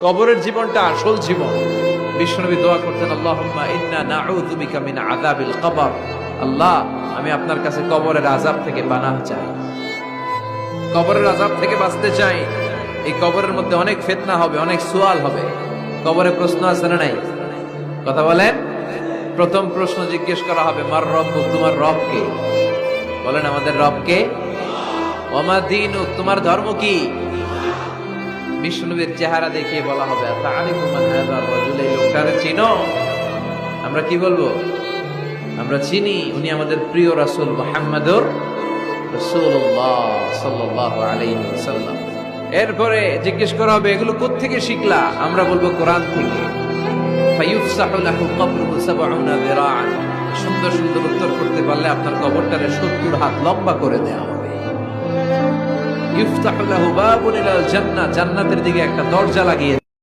কবরের জীবনটা আসল জীবন। বিশ্বনবী দোয়া করতেন, আল্লাহুম্মা ইন্না নাউযু বিকা মিন আযাবিল কবর। আল্লাহ, আমি আপনার কাছে কবরের আযাব থেকে পানাহ চাই, কবরের আযাব থেকে বাঁচতে চাই। এই কবরের মধ্যে অনেক ফিতনা হবে, অনেক সুয়াল হবে। কবরে প্রশ্ন আছে না নাই? কথা বলেন। প্রথম প্রশ্ন জিজ্ঞেস করা হবে, মার রব্বুক, তোমার রব কে? বলেন, আমাদের রব কে? ওয়া মা দীনুক, তোমার ধর্ম কি? বিষ্ণুনবীর চেহারা দেখিয়ে বলা হবে, তাআরিফু মান হাযা রাজুল, এই লোকটারে চিনো? আমরা কি বলবো? আমরা চিনি, উনি আমাদের প্রিয় রাসূল মুহাম্মদুর রাসূলুল্লাহ সাল্লাল্লাহু আলাইহি ওয়াসাল্লাম। এরপরে জিজ্ঞেস করা হবে, এগুলো কোত্থেকে শিখলা? আমরা বলবো, কোরআন থেকে। ফায়ুফসাহু লাহু কবরুহু ৭০ যিরাআন। সুন্দর সুন্দর উত্তর করতে পারলে আপনার কবরটারে ৭০ হাত লম্বা করে দেয়া হবে। ইফতাহু লাহু বাবুন ইলাল জান্নাহ, জান্নাতের দিকে একটা দরজা লাগিয়ে